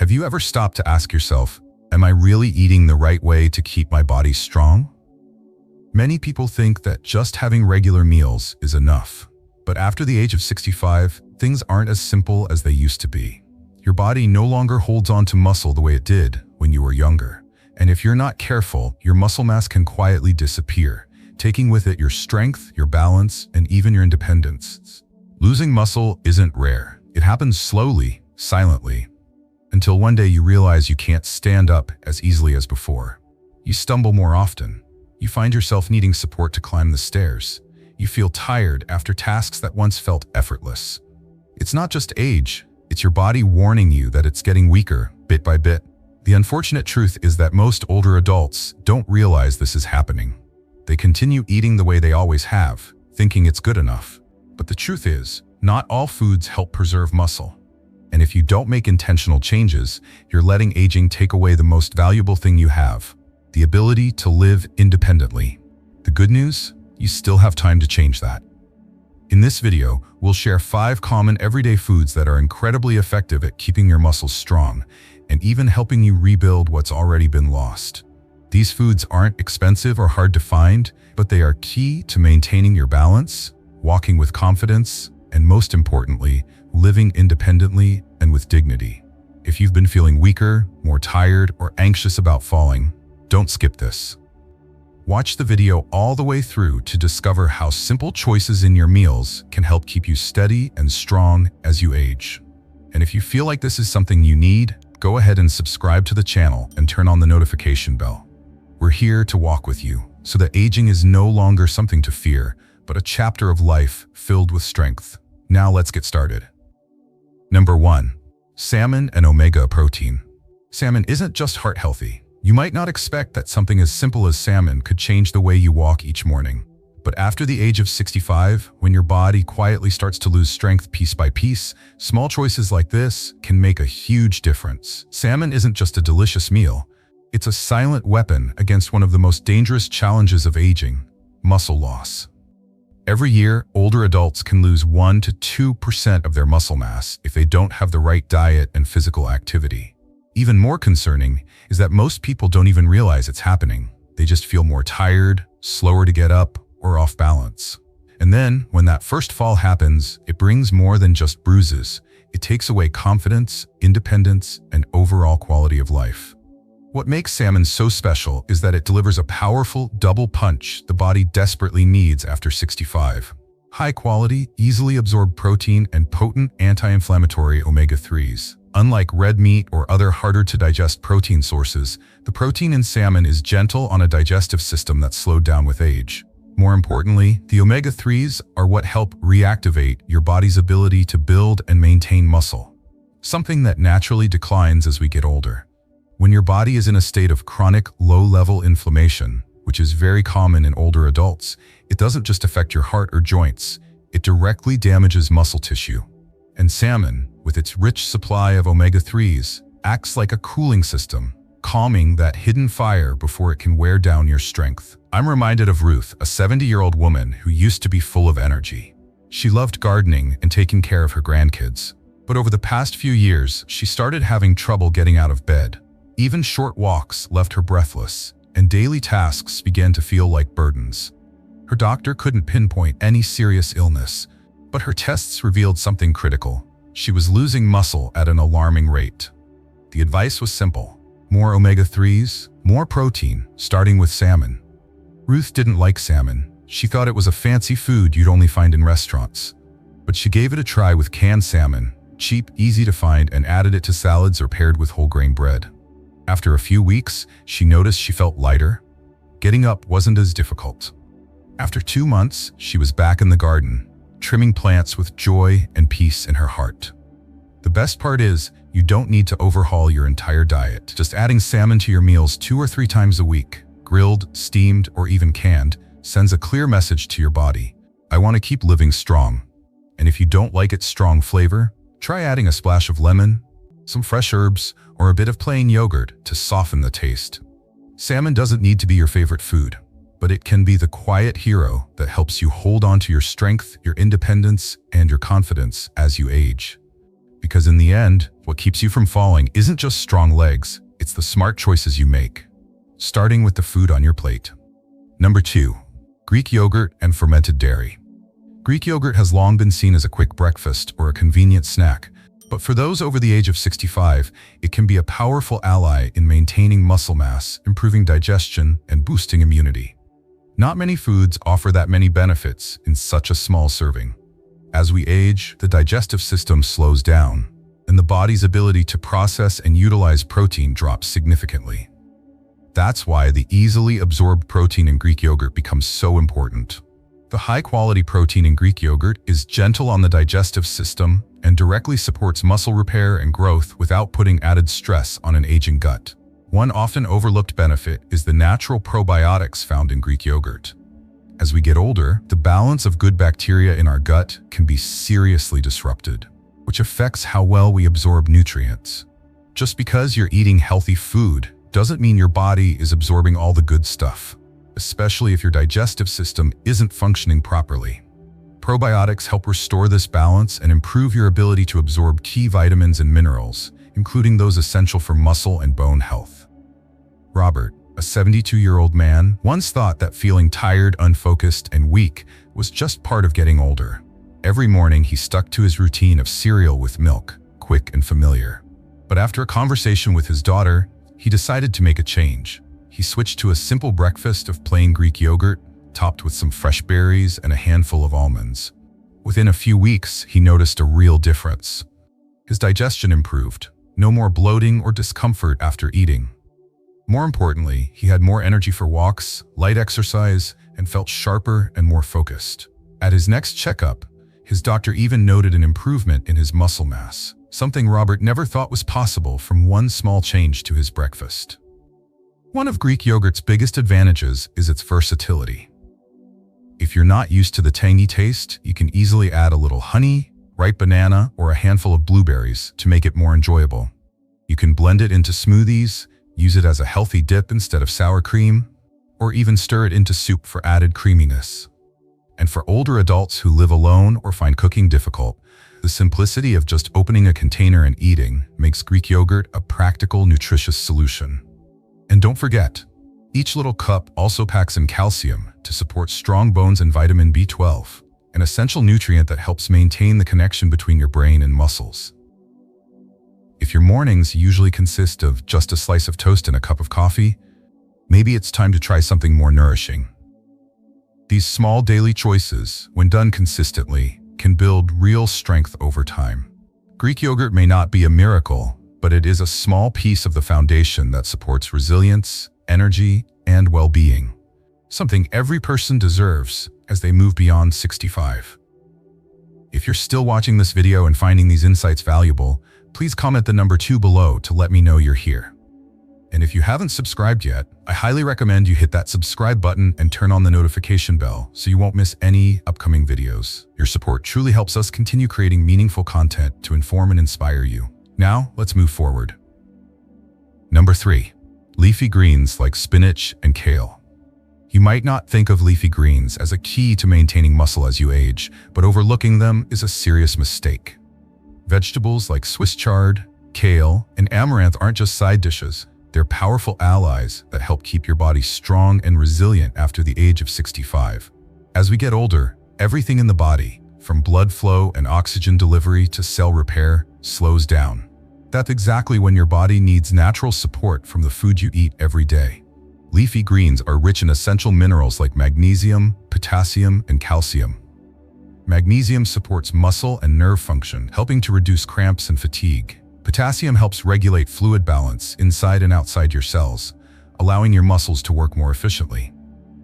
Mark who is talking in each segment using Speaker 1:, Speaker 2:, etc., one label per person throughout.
Speaker 1: Have you ever stopped to ask yourself, am I really eating the right way to keep my body strong? Many people think that just having regular meals is enough. But after the age of 65, things aren't as simple as they used to be. Your body no longer holds on to muscle the way it did when you were younger. And if you're not careful, your muscle mass can quietly disappear, taking with it your strength, your balance, and even your independence. Losing muscle isn't rare. It happens slowly, silently, until one day you realize you can't stand up as easily as before. You stumble more often. You find yourself needing support to climb the stairs. You feel tired after tasks that once felt effortless. It's not just age, it's your body warning you that it's getting weaker, bit by bit. The unfortunate truth is that most older adults don't realize this is happening. They continue eating the way they always have, thinking it's good enough. But the truth is, not all foods help preserve muscle. And if you don't make intentional changes, you're letting aging take away the most valuable thing you have, the ability to live independently. The good news? You still have time to change that. In this video, we'll share 5 common everyday foods that are incredibly effective at keeping your muscles strong and even helping you rebuild what's already been lost. These foods aren't expensive or hard to find, but they are key to maintaining your balance, walking with confidence, and most importantly, living independently and with dignity. If you've been feeling weaker, more tired, or anxious about falling, don't skip this. Watch the video all the way through to discover how simple choices in your meals can help keep you steady and strong as you age. And if you feel like this is something you need, go ahead and subscribe to the channel and turn on the notification bell. We're here to walk with you so that aging is no longer something to fear, but a chapter of life filled with strength. Now let's get started. Number 1. Salmon and omega protein. Salmon isn't just heart healthy. You might not expect that something as simple as salmon could change the way you walk each morning. But after the age of 65, when your body quietly starts to lose strength piece by piece, small choices like this can make a huge difference. Salmon isn't just a delicious meal. It's a silent weapon against one of the most dangerous challenges of aging, muscle loss. Every year, older adults can lose 1 to 2% of their muscle mass if they don't have the right diet and physical activity. Even more concerning is that most people don't even realize it's happening. They just feel more tired, slower to get up, or off balance. And then, when that first fall happens, it brings more than just bruises. It takes away confidence, independence, and overall quality of life. What makes salmon so special is that it delivers a powerful double punch the body desperately needs after 65. High quality, easily absorbed protein and potent anti-inflammatory omega-3s. Unlike red meat or other harder-to-digest protein sources, the protein in salmon is gentle on a digestive system that's slowed down with age. More importantly, the omega-3s are what help reactivate your body's ability to build and maintain muscle, something that naturally declines as we get older. When your body is in a state of chronic low-level inflammation, which is very common in older adults, it doesn't just affect your heart or joints, it directly damages muscle tissue. And salmon, with its rich supply of omega-3s, acts like a cooling system, calming that hidden fire before it can wear down your strength. I'm reminded of Ruth, a 70-year-old woman who used to be full of energy. She loved gardening and taking care of her grandkids. But over the past few years, she started having trouble getting out of bed. Even short walks left her breathless, and daily tasks began to feel like burdens. Her doctor couldn't pinpoint any serious illness, but her tests revealed something critical. She was losing muscle at an alarming rate. The advice was simple: more omega-3s, more protein, starting with salmon. Ruth didn't like salmon. She thought it was a fancy food you'd only find in restaurants. But she gave it a try with canned salmon, cheap, easy to find, and added it to salads or paired with whole grain bread. After a few weeks, she noticed she felt lighter. Getting up wasn't as difficult. After 2 months, she was back in the garden, trimming plants with joy and peace in her heart. The best part is, you don't need to overhaul your entire diet. Just adding salmon to your meals 2 or 3 times a week, grilled, steamed, or even canned, sends a clear message to your body. I want to keep living strong. And if you don't like its strong flavor, try adding a splash of lemon, some fresh herbs, or a bit of plain yogurt to soften the taste. Salmon doesn't need to be your favorite food, but it can be the quiet hero that helps you hold on to your strength, your independence, and your confidence as you age. Because in the end, what keeps you from falling isn't just strong legs, it's the smart choices you make. Starting with the food on your plate. Number 2. Greek yogurt and fermented dairy. Greek yogurt has long been seen as a quick breakfast or a convenient snack, but for those over the age of 65, it can be a powerful ally in maintaining muscle mass, improving digestion, and boosting immunity. Not many foods offer that many benefits in such a small serving. As we age, the digestive system slows down, and the body's ability to process and utilize protein drops significantly. That's why the easily absorbed protein in Greek yogurt becomes so important. The high-quality protein in Greek yogurt is gentle on the digestive system and directly supports muscle repair and growth without putting added stress on an aging gut. One often overlooked benefit is the natural probiotics found in Greek yogurt. As we get older, the balance of good bacteria in our gut can be seriously disrupted, which affects how well we absorb nutrients. Just because you're eating healthy food doesn't mean your body is absorbing all the good stuff, especially if your digestive system isn't functioning properly. Probiotics help restore this balance and improve your ability to absorb key vitamins and minerals, including those essential for muscle and bone health. Robert, a 72-year-old man, once thought that feeling tired, unfocused, and weak was just part of getting older. Every morning he stuck to his routine of cereal with milk, quick and familiar. But after a conversation with his daughter, he decided to make a change. He switched to a simple breakfast of plain Greek yogurt, topped with some fresh berries and a handful of almonds. Within a few weeks, he noticed a real difference. His digestion improved, no more bloating or discomfort after eating. More importantly, he had more energy for walks, light exercise, and felt sharper and more focused. At his next checkup, his doctor even noted an improvement in his muscle mass, something Robert never thought was possible from one small change to his breakfast. One of Greek yogurt's biggest advantages is its versatility. If you're not used to the tangy taste, you can easily add a little honey, ripe banana, or a handful of blueberries to make it more enjoyable. You can blend it into smoothies, use it as a healthy dip instead of sour cream, or even stir it into soup for added creaminess. And for older adults who live alone or find cooking difficult, the simplicity of just opening a container and eating makes Greek yogurt a practical, nutritious solution. And don't forget, each little cup also packs in calcium to support strong bones and vitamin B12, an essential nutrient that helps maintain the connection between your brain and muscles. If your mornings usually consist of just a slice of toast and a cup of coffee, maybe it's time to try something more nourishing. These small daily choices, when done consistently, can build real strength over time. Greek yogurt may not be a miracle, but it is a small piece of the foundation that supports resilience, energy, and well-being, something every person deserves as they move beyond 65. If you're still watching this video and finding these insights valuable, please comment the number 2 below to let me know you're here. And if you haven't subscribed yet, I highly recommend you hit that subscribe button and turn on the notification bell so you won't miss any upcoming videos. Your support truly helps us continue creating meaningful content to inform and inspire you. Now, let's move forward. Number 3. Leafy greens like spinach and kale. You might not think of leafy greens as a key to maintaining muscle as you age, but overlooking them is a serious mistake. Vegetables like Swiss chard, kale, and amaranth aren't just side dishes. They're powerful allies that help keep your body strong and resilient after the age of 65. As we get older, everything in the body, from blood flow and oxygen delivery to cell repair, slows down. That's exactly when your body needs natural support from the food you eat every day. Leafy greens are rich in essential minerals like magnesium, potassium, and calcium. Magnesium supports muscle and nerve function, helping to reduce cramps and fatigue. Potassium helps regulate fluid balance inside and outside your cells, allowing your muscles to work more efficiently.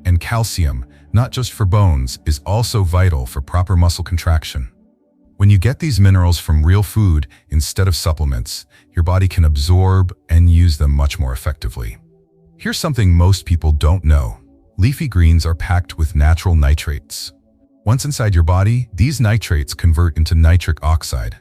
Speaker 1: And calcium, not just for bones, is also vital for proper muscle contraction. When you get these minerals from real food instead of supplements, your body can absorb and use them much more effectively. Here's something most people don't know. Leafy greens are packed with natural nitrates. Once inside your body, these nitrates convert into nitric oxide,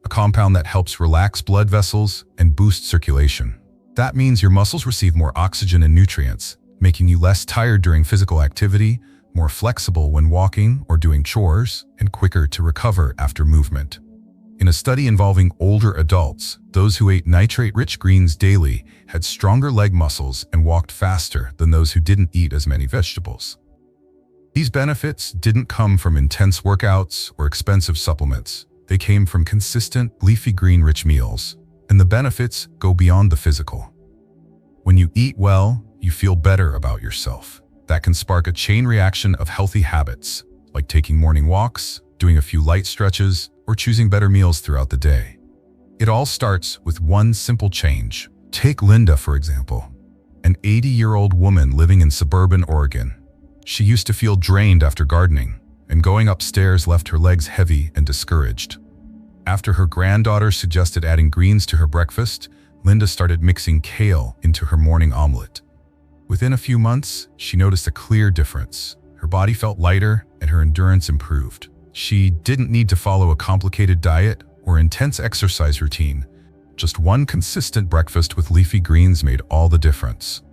Speaker 1: a compound that helps relax blood vessels and boost circulation. That means your muscles receive more oxygen and nutrients, making you less tired during physical activity, more flexible when walking or doing chores, and quicker to recover after movement. In a study involving older adults, those who ate nitrate-rich greens daily had stronger leg muscles and walked faster than those who didn't eat as many vegetables. These benefits didn't come from intense workouts or expensive supplements. They came from consistent, leafy green-rich meals, and the benefits go beyond the physical. When you eat well, you feel better about yourself. That can spark a chain reaction of healthy habits, like taking morning walks, doing a few light stretches, or choosing better meals throughout the day. It all starts with one simple change. Take Linda, for example, an 80-year-old woman living in suburban Oregon. She used to feel drained after gardening, and going upstairs left her legs heavy and discouraged. After her granddaughter suggested adding greens to her breakfast, Linda started mixing kale into her morning omelet. Within a few months, she noticed a clear difference. Her body felt lighter and her endurance improved. She didn't need to follow a complicated diet or intense exercise routine. Just one consistent breakfast with leafy greens made all the difference.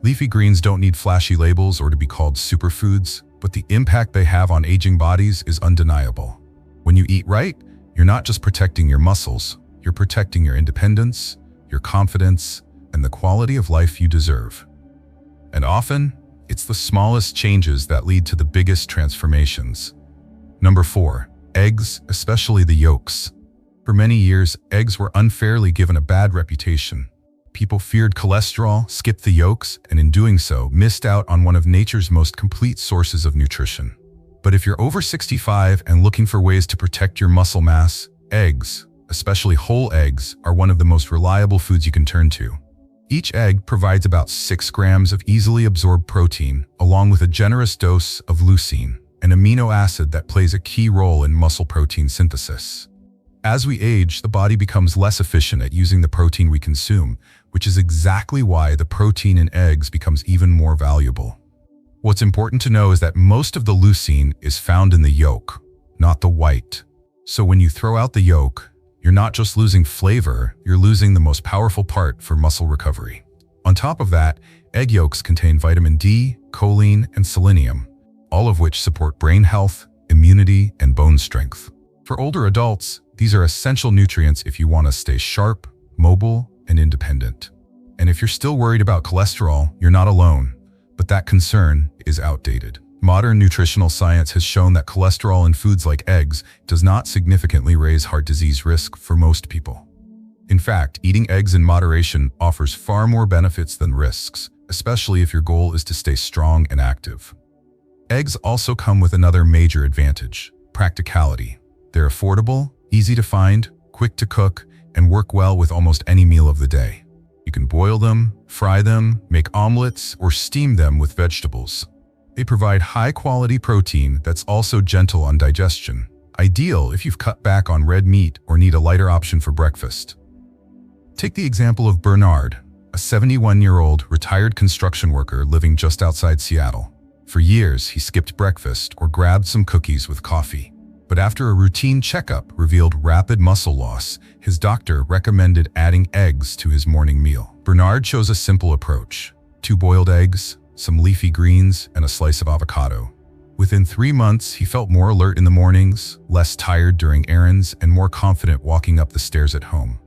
Speaker 1: Leafy greens don't need flashy labels or to be called superfoods, but the impact they have on aging bodies is undeniable. When you eat right, you're not just protecting your muscles, you're protecting your independence, your confidence, and the quality of life you deserve. And often, it's the smallest changes that lead to the biggest transformations. Number 4. Eggs, especially the yolks. For many years, eggs were unfairly given a bad reputation. People feared cholesterol, skipped the yolks, and in doing so, missed out on one of nature's most complete sources of nutrition. But if you're over 65 and looking for ways to protect your muscle mass, eggs, especially whole eggs, are one of the most reliable foods you can turn to. Each egg provides about 6 grams of easily absorbed protein, along with a generous dose of leucine, an amino acid that plays a key role in muscle protein synthesis. As we age, the body becomes less efficient at using the protein we consume, which is exactly why the protein in eggs becomes even more valuable. What's important to know is that most of the leucine is found in the yolk, not the white. So when you throw out the yolk, you're not just losing flavor, you're losing the most powerful part for muscle recovery. On top of that, egg yolks contain vitamin D, choline, and selenium, all of which support brain health, immunity, and bone strength. For older adults, these are essential nutrients if you want to stay sharp, mobile, and independent. And if you're still worried about cholesterol, you're not alone, but that concern is outdated. Modern nutritional science has shown that cholesterol in foods like eggs does not significantly raise heart disease risk for most people. In fact, eating eggs in moderation offers far more benefits than risks, especially if your goal is to stay strong and active. Eggs also come with another major advantage: practicality. They're affordable, easy to find, quick to cook, and work well with almost any meal of the day. You can boil them, fry them, make omelets, or steam them with vegetables. They provide high-quality protein that's also gentle on digestion, ideal if you've cut back on red meat or need a lighter option for breakfast. Take the example of Bernard, a 71-year-old retired construction worker living just outside Seattle. For years, he skipped breakfast or grabbed some cookies with coffee. But after a routine checkup revealed rapid muscle loss, his doctor recommended adding eggs to his morning meal. Bernard chose a simple approach: 2 boiled eggs, some leafy greens, and a slice of avocado. Within 3 months, he felt more alert in the mornings, less tired during errands, and more confident walking up the stairs at home.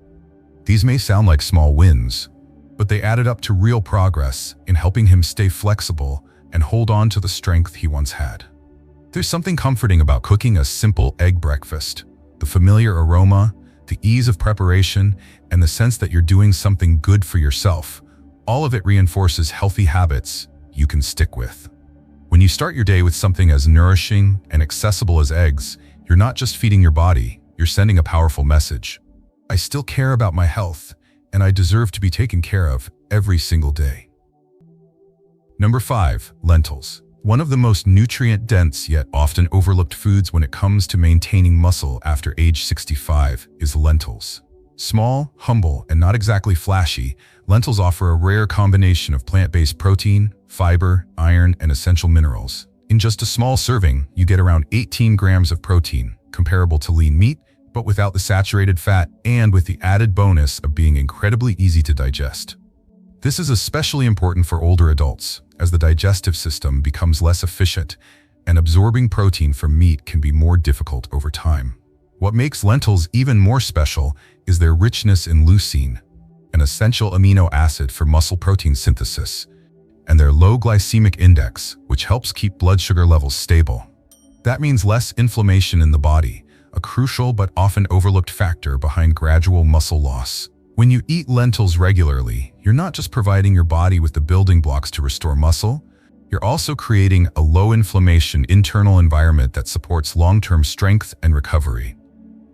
Speaker 1: These may sound like small wins, but they added up to real progress in helping him stay flexible and hold on to the strength he once had. There's something comforting about cooking a simple egg breakfast. The familiar aroma, the ease of preparation, and the sense that you're doing something good for yourself, all of it reinforces healthy habits you can stick with. When you start your day with something as nourishing and accessible as eggs, you're not just feeding your body, you're sending a powerful message. I still care about my health, and I deserve to be taken care of every single day. Number 5. Lentils. One of the most nutrient-dense yet often overlooked foods when it comes to maintaining muscle after age 65 is lentils. Small, humble, and not exactly flashy, lentils offer a rare combination of plant-based protein, fiber, iron, and essential minerals. In just a small serving, you get around 18 grams of protein, comparable to lean meat, but without the saturated fat and with the added bonus of being incredibly easy to digest. This is especially important for older adults, as the digestive system becomes less efficient and absorbing protein from meat can be more difficult over time. What makes lentils even more special is their richness in leucine, an essential amino acid for muscle protein synthesis, and their low glycemic index, which helps keep blood sugar levels stable. That means less inflammation in the body, a crucial but often overlooked factor behind gradual muscle loss. When you eat lentils regularly, you're not just providing your body with the building blocks to restore muscle, you're also creating a low-inflammation internal environment that supports long-term strength and recovery.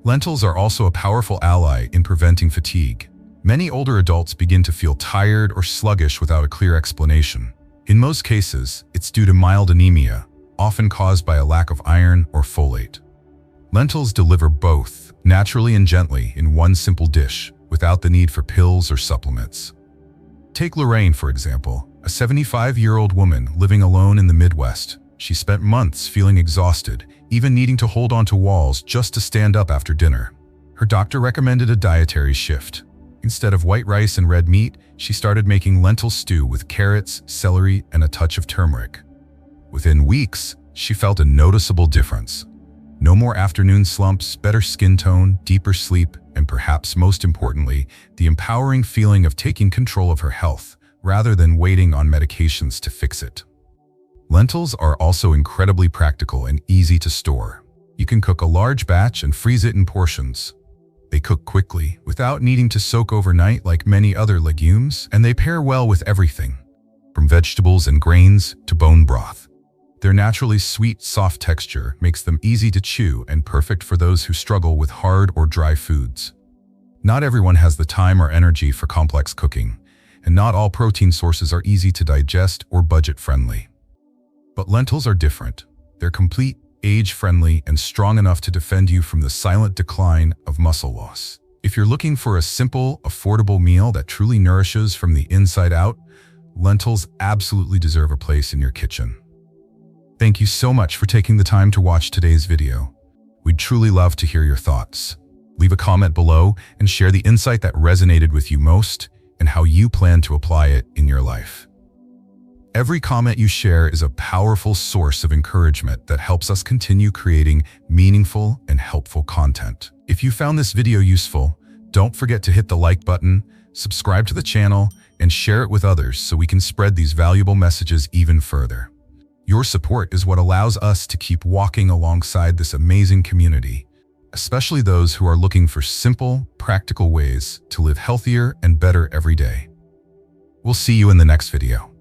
Speaker 1: Lentils are also a powerful ally in preventing fatigue. Many older adults begin to feel tired or sluggish without a clear explanation. In most cases, it's due to mild anemia, often caused by a lack of iron or folate. Lentils deliver both, naturally and gently, in one simple dish, without the need for pills or supplements. Take Lorraine, for example, a 75-year-old woman living alone in the Midwest. She spent months feeling exhausted, even needing to hold onto walls just to stand up after dinner. Her doctor recommended a dietary shift. Instead of white rice and red meat, she started making lentil stew with carrots, celery, and a touch of turmeric. Within weeks, she felt a noticeable difference. No more afternoon slumps, better skin tone, deeper sleep, and perhaps most importantly, the empowering feeling of taking control of her health, rather than waiting on medications to fix it. Lentils are also incredibly practical and easy to store. You can cook a large batch and freeze it in portions. They cook quickly, without needing to soak overnight like many other legumes, and they pair well with everything, from vegetables and grains to bone broth. Their naturally sweet, soft texture makes them easy to chew and perfect for those who struggle with hard or dry foods. Not everyone has the time or energy for complex cooking, and not all protein sources are easy to digest or budget-friendly. But lentils are different. They're complete, age-friendly, and strong enough to defend you from the silent decline of muscle loss. If you're looking for a simple, affordable meal that truly nourishes from the inside out, lentils absolutely deserve a place in your kitchen. Thank you so much for taking the time to watch today's video. We'd truly love to hear your thoughts. Leave a comment below and share the insight that resonated with you most and how you plan to apply it in your life. Every comment you share is a powerful source of encouragement that helps us continue creating meaningful and helpful content. If you found this video useful, don't forget to hit the like button, subscribe to the channel, and share it with others so we can spread these valuable messages even further. Your support is what allows us to keep walking alongside this amazing community, especially those who are looking for simple, practical ways to live healthier and better every day. We'll see you in the next video.